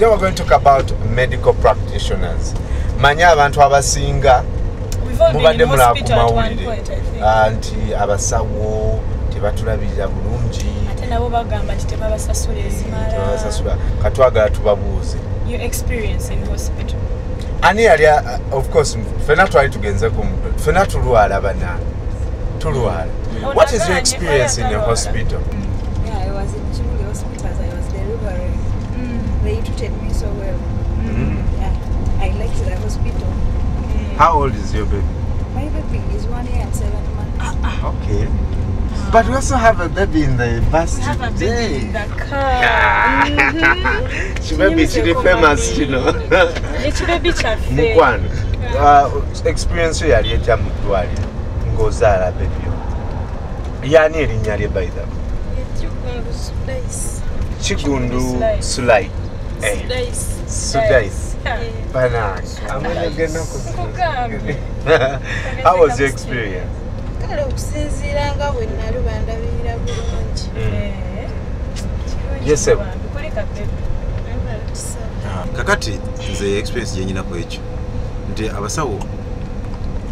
Today we're going to talk about medical practitioners. Manya abantu abasinga mubadde mulaku mawulire anti abasawo tebatulabirira bulungi ate nabo bagamba nti tebabasasula ezimala katwagala tubabuuze your experience in hospital. Ani yali of course fena twali tugenze ku fena tulwala bana tulwala. What is your experience in the hospital? Yeah, I was in Chile hospital. I was delivering. They treated me so well. Yeah, I liked the hospital. How old is your baby? My baby is 1 year and 7 months. Okay. But we also have a baby in the bus We have a baby today. in the car. She may be chili famous, you know. It's baby chafe. Mukwano. Experience yali etya mutwali ngozala baby. Yani erinnya lye by the Chigundu Sulai. Sudais. Bana. How was your experience? Yes, sir. Kakati nze experience yenyina ko ekyo nti abasawo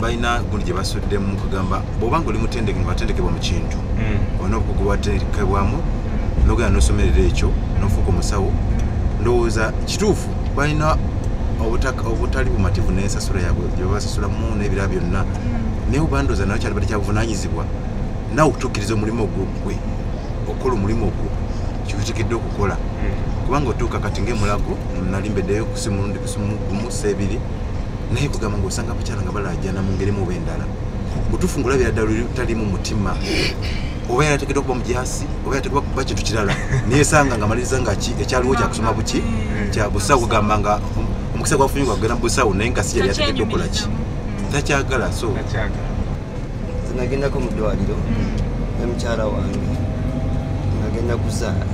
balina gundi gye basuddemu kugamba bw'obanga oli mutendeke ngabatendekebwa mu kintu olina obukugu bwateekebwamu n'ogenda n'osomerera ekyo n'ofuuka omusawo ndowooza kituufu balina obutali bumativu n'ensasula yaabwe gye babasasulamu n'ebirala byonna naye obandooza nayo kyali bali kyabuvunaanyizibwa naawe okutuukiriza omulimu ogwo gwe okukola omulimu ogwo kikuteekeddwa okukola kubanga otuuka kati ng'emulago nalimbeddeyo kusimu mulundi gumu seebiri naye kugamba ng'osanga abakyala nga balaajana mu ngeri mu b'endala butuufu ng'olabira ddala talimu mutima oba yalateekeddwa okuba mujaasi oba yalateekeddwa kuba kintu kirala neyesanga nga maliriza nga ekyaliwo kyakusoma buki kya busawo kugamba nga omukisa gwafunye gwagenda mu busawo naye nga si yali yateekeddwa okukola ki takyagala so nagendako mu ddwaliro ne mukyala wange nagenda kuzaala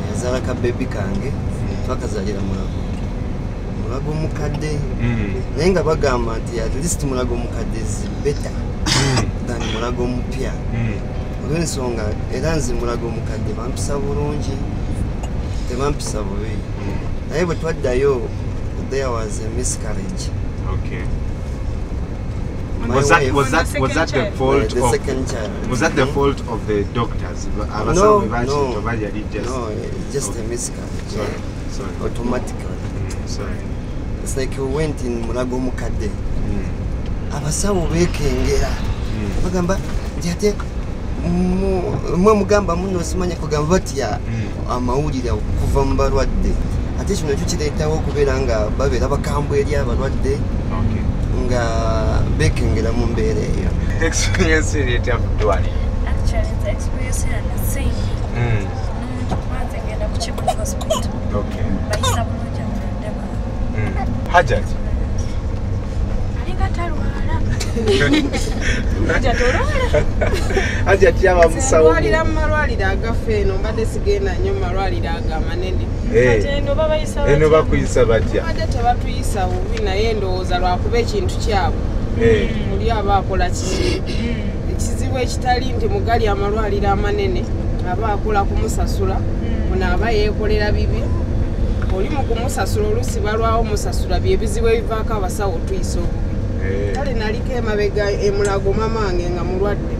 yazaala ka bebi kange twakazaalira mulago omukadde naye nga bagamba nti at least mulago omukadde is better than mulago omupya olw'ensonga era nze mulago omukadde bampisa bulungi tebampisa bubi naye bwe twaddayo there was a miscarriage. Okay. Was that the fault the of second child? Was that the fault of the doctors? No, just a miscarriage. Sorry. Automatically. Sorry. It's like we went in Mulago Mukade. Abasawo bekengera. Bagamba njate mugamba muno simanya kugamba batya amawulira kuva mu balwadde. Ate kino kireetawo okubeera nga babeera bakambwe eri abalwadde nga bekengera mu mbeera eyo. Experience eri ya kudwali. Actually, the experience here is the same. Okay. Hajat. Hajat yaba musawo. Malwalira malwalira agafe no mbadde sigenda nnyo malwalira agamanene. Eno bakuyisa batya. Mbadde tebatuyisa bubi naye ndowooza lwakuba ekintu kyabwe. Muli aba akola kiki. Ekizibu ekitali nti mugali amalwaliro amanene aba akola kumusasula ono aba yeekolera bibi. Oli mu kumusasula olusi balwawo musasula byebizibu ebivaako abasawo tuyisa obubi. Kale naliko emabega emulago mamange nga mulwadde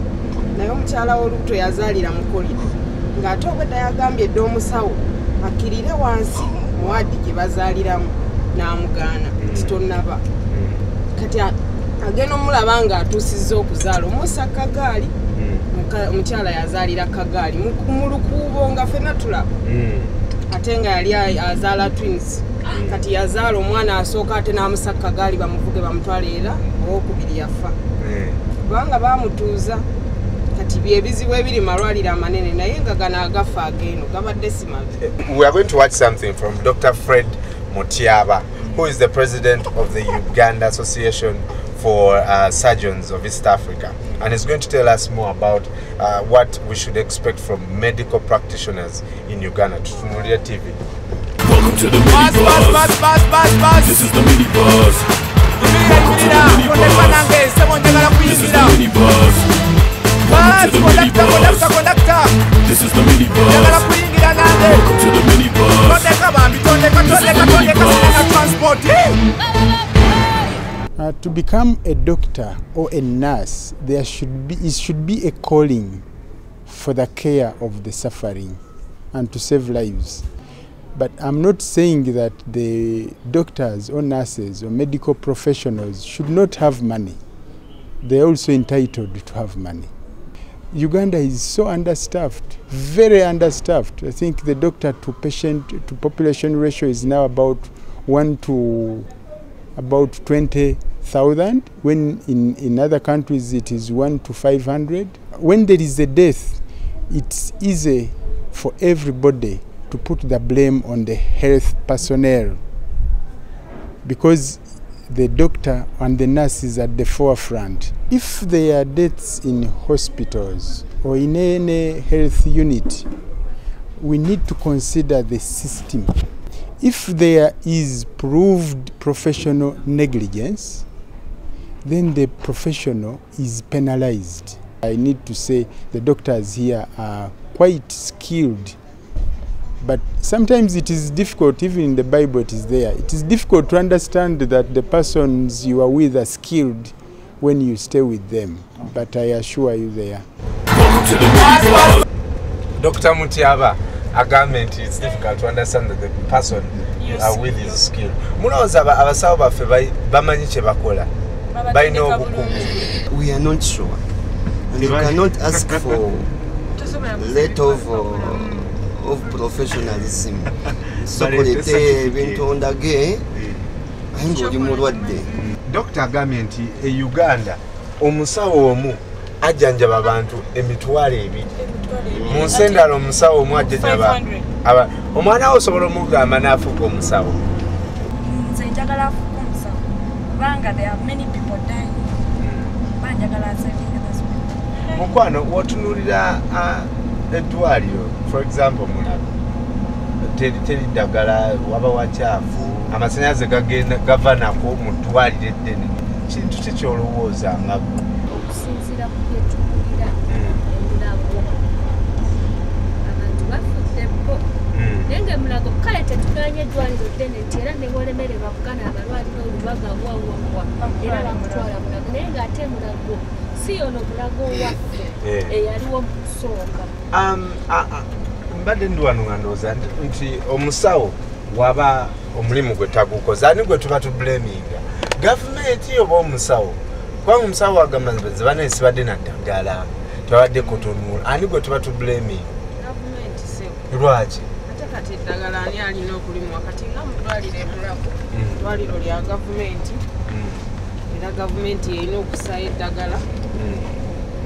naye omukyala w'olubuto yazaalira mu kolido ng'ate obwedda yagambye dda omusawo akkirire wansi mu wadi gye bazaaliramu n'amugaana titonnaba kati agenda omulaba ng'atuusizza okuzaala omusa kagaali omukyala yazaalira kagaali mu lukuubo nga ffenna tulaba ate nga yali azaala twins kati yazaala omwana asooka ate n'amusa kagaali bamuvuge bamutwale era owokubiri yafa kubanga bamutuuza kati byebizibu ebiri malwaliro amanene naye nga gano agafa ageno gabadde simabi. We are going to watch something from Dr. Fred Mutyaba, who is the president of the Uganda Association for Surgeons of East Africa, and he's going to tell us more about what we should expect from medical practitioners in Uganda. Tutunulia TV. Welcome to the mini buzz. This is the mini buzz. Welcome to the mini buzz. This is the mini buzz. Welcome to the mini buzz. This is the mini buzz. Welcome to the mini buzz. To become a doctor or a nurse, it should be a calling for the care of the suffering and to save lives. But I'm not saying that the doctors or nurses or medical professionals should not have money. They're also entitled to have money. Uganda is so understaffed, very understaffed. I think the doctor to patient to population ratio is now about 1 to about 20,000, when in other countries it is 1 to 500. When there is a death, it's easy for everybody to put the blame on the health personnel, because the doctor and the nurse is at the forefront. If there are deaths in hospitals or in any health unit, we need to consider the system. If there is proved professional negligence, then the professional is penalized. I need to say the doctors here are quite skilled, but sometimes it is difficult. Even in the Bible it is there. It is difficult to understand that the persons you are with are skilled when you stay with them, but I assure you they are. Dr. Mutiaba, a government, it's difficult to understand that the person you are with is skilled. Munoza abasawo baffe bamanyi kye bakola. Balina obukugu. We are not sure. And you cannot ask for let of professionalism. So kolete ebintu ondage ayingo oli mulwadde. Dr. Gament e Uganda omusawo omu ajjanjaba abantu emitwalo ebiri. Mu nsendalo omusawo omu ajjanjaba omwana wo osobola omugamba n'afuuka omusawo. Nze njagala afuuka omusawo kubanga there are many people dying. Banjagala asevinga hospital. Mukwano wotunuulira eddwaliro, for example, mulaba teri ddagala waba wakyafu, amasannyalaze gava nako mu ddwaliro eddene. Kintu ki kyolowooza nga okusinziira ku byetuwulira emulago abantu bafuddeko naye ngaemulago kale tetuganye eddwaliro ddene nti era ne bwolemererwa kugana abalwaliro olubaga bwawawwa era bamutwala mulago naye ng'ate mulago si ono mulago waffe eyaliwo mu kusooka. Mbadde ndi wano nga ndowooza nti omusawo waba omulimu gwe tagukoze ani gwe tuba tubulaminga, gavumenti oba omusawo? Kubanga omusawo agamba nti bana sibadde na ddagala tebadde kutunuula, ani gwe tuba tubulaminga? Gavumenti se. Lwaki? Ate kati eddagala ani alina okulimwa kati nga mu ddwaliro emulago ddwaliro lya gavumenti era gavumenti erina okusaayo eddagala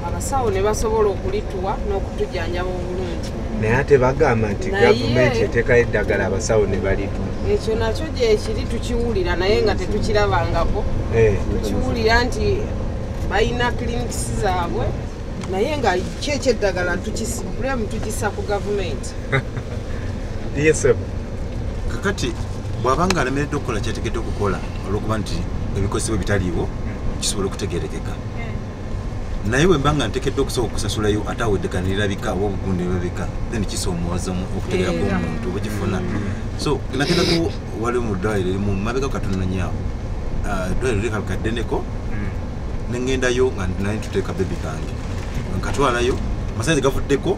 abasawo ne basobola okulituwa n'okutujjanjaba obulungi. Naye ate bagamba nti gavumenti eteekayo eddagala abasawo ne balituwa. Ekyo nakyo gyekiri tukiwulira naye nga tetukirabangako. Tukiwulira nti balina klinikisi zaabwe naye nga kyekyo eddagala bulemu tukisa ku gavumenti. Yesebo. Kakati bw'abanga alemeredde okukola kyategedde okukola olw'okuba nti ebikozesebwa bitaliiwo kisobola okutegeerekeka. Naye bwe mbanga ntekedde okusobola okusasulayo ate aweddeka nirabika oba obugundi birabika then kisoomooza okutegeera kw'omuntu oba kifuna. So nagendako waliwo mu ddwaliro erimu mabega katonanyawo eddwaliro likabika ddeneko nengendayo nga naye tuteeka bebi kange nkatwalayo amasannyalaze gavuddeko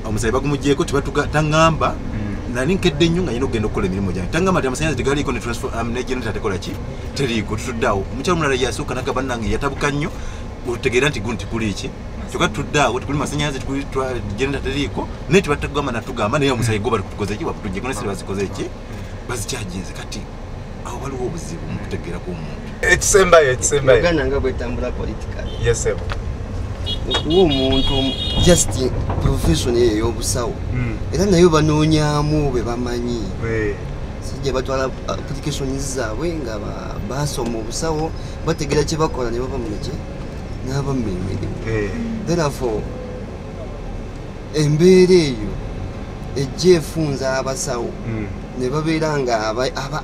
omusayi bagumugyeko tangamba nali nkedde nnyo nga nyina okugenda okukola emirimu gyange tangamba nti amasannyalaze tegaliiko ne generator tekola ki teriiko tutuddeawo omukyalo mulala yasooka naga bannange yatabuka nnyo otegeera nti gunti kuli ki kyokka tutuddeawo tikuli masannyalaze generator teriiko naye tibatagamba natugamba naye omusayi go bali kutukoze ki bakutujjeko ne siri bazikoze ki bazikyajinze kati awo waliwo obuzibu mu kutegeerako omuntu. Ekisembayo Uganda nga bwetambula politikali. Yesebo. Okuwa omuntu just profession ey'obusawo era nayo banoonyaamu bwe bamanyi sijja batwala applications zaabwe nga basoma obusawo bategeera kye bakola ne baba muneki n'aba mu mirimu. Therefore embeera eyo ejja efunza abasawo ne babeera nga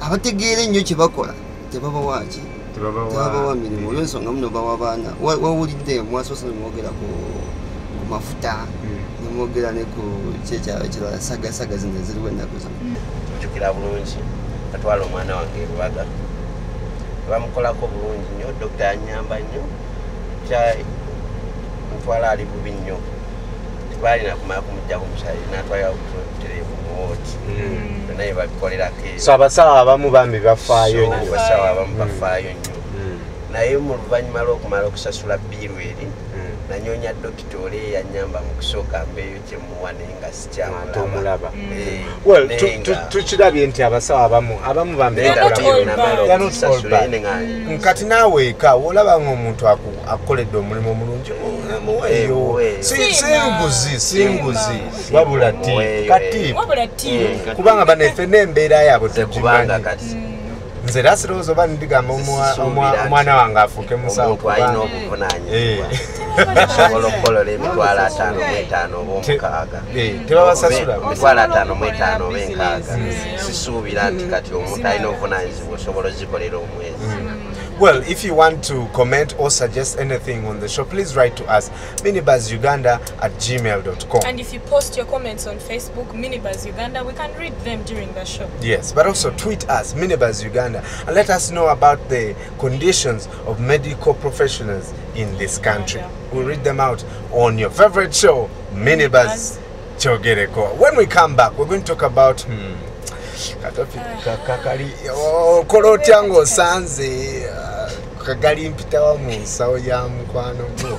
abategeera ennyo kye bakola tebabawaaki tebabawa mirimu. Olw'ensonga muno bawa baana wawulidde mwasoose nemwogera ku mafuta nemwogera ne ku kyekirala sagasaga zino eziriwo ennaku zino. Njukira bulungi natwala omwana wange erubaga bamukolako bulungi nnyo dokita yanyamba nnyo kya mutwala ali bubi nnyo tebalina kumala kumujja kumusale natwalira kutereevu muwooti naye babikolerako so abasawo abamu bambi bafaayo nnyo abasawo abamu bafaayo nnyo naye mu luvannyuma lw'okumala okusasula biiru eri nanyonya dokita oli yanyamba mu kusooka mbeeyo kyemuwa naye nga sikyamulaba tukirabye nti abasawo abamu bambi nkati naawe eka olaba ng'omuntu akoledde omulimu omulungi muweeyo singuzi wabula kati kubanga banaife n'embeera yaabwe tekimanyi nze rasirowooza oba ndigamba omwana wange afuuke musawo alina obuvunanyizibwa osobola okukolola emitwalo 5 mu 5 oba 6 tebabasasula emitwalo 5 mu 5 oba 6 sisuubira nti kati omuntu alina obuvunanyizibwa osobola ozikolera omwezi. Well, if you want to comment or suggest anything on the show, please write to us, minibuzzuganda@gmail.com. And if you post your comments on Facebook, Minibuzz Uganda, we can read them during the show. Yes, but also tweet us, Minibuzz Uganda, and let us know about the conditions of medical professionals in this country. We'll read them out on your favorite show, Minibuzz Chogereko. When we come back, we're going to talk about kakali kolotya ng'osanze kagali mpita wa mu nsawo ya mukwano gwo.